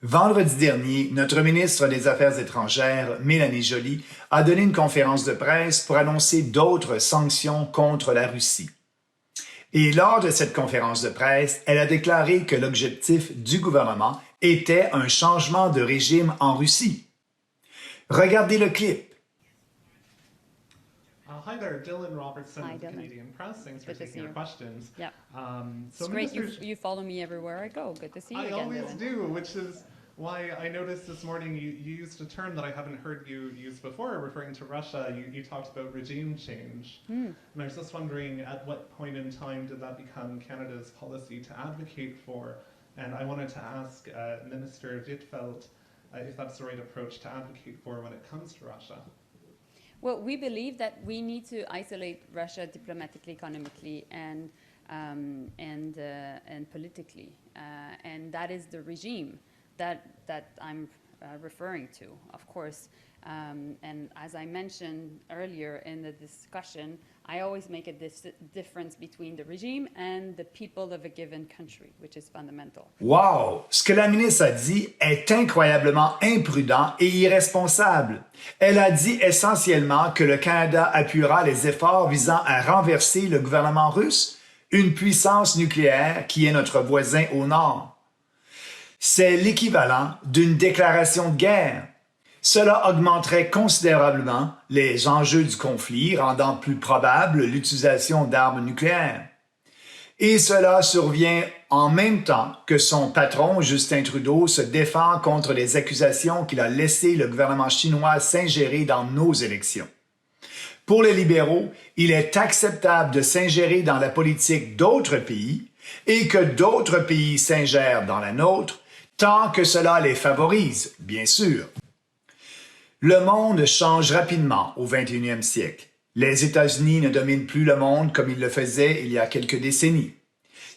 Vendredi dernier, notre ministre des Affaires étrangères, Mélanie Joly, a donné une conférence de presse pour annoncer d'autres sanctions contre la Russie. Et lors de cette conférence de presse, elle a déclaré que l'objectif du gouvernement était un changement de régime en Russie. Regardez le clip. Hi there, Dylan Robertson Hi, with Dylan. Canadian Press. Thanks for Good to taking see our you. questions. Yep. So It's great. Minister, You follow me everywhere I go. Good to see you I again, always Dylan. do, which is why I noticed this morning you used a term that I haven't heard you use before, referring to Russia. You talked about regime change. And I was just wondering, at what point in time did that become Canada's policy to advocate for? And I wanted to ask Minister Wittfeldt if that's the right approach to advocate for when it comes to Russia. Well, we believe that we need to isolate Russia diplomatically, economically, and politically, and that is the regime that I'm referring to, of course. And as I mentioned earlier in the discussion, I always make a difference between the regime and the people of a given country, which is fundamental. Wow! Ce que la ministre a dit est incroyablement imprudent et irresponsable. Elle a dit essentiellement que le Canada appuiera les efforts visant à renverser le gouvernement russe, une puissance nucléaire qui est notre voisin au nord. C'est l'équivalent d'une déclaration de guerre. Cela augmenterait considérablement les enjeux du conflit, rendant plus probable l'utilisation d'armes nucléaires. Et cela survient en même temps que son patron, Justin Trudeau, se défend contre les accusations qu'il a laissé le gouvernement chinois s'ingérer dans nos élections. Pour les libéraux, il est acceptable de s'ingérer dans la politique d'autres pays et que d'autres pays s'ingèrent dans la nôtre, tant que cela les favorise, bien sûr. Le monde change rapidement au 21e siècle. Les États-Unis ne dominent plus le monde comme ils le faisaient il y a quelques décennies.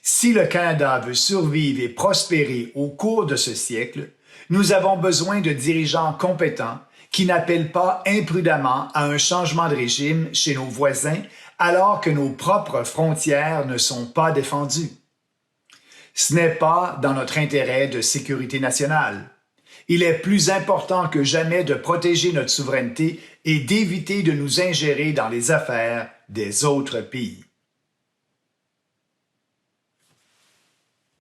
Si le Canada veut survivre et prospérer au cours de ce siècle, nous avons besoin de dirigeants compétents qui n'appellent pas imprudemment à un changement de régime chez nos voisins alors que nos propres frontières ne sont pas défendues. Ce n'est pas dans notre intérêt de sécurité nationale. Il est plus important que jamais de protéger notre souveraineté et d'éviter de nous ingérer dans les affaires des autres pays.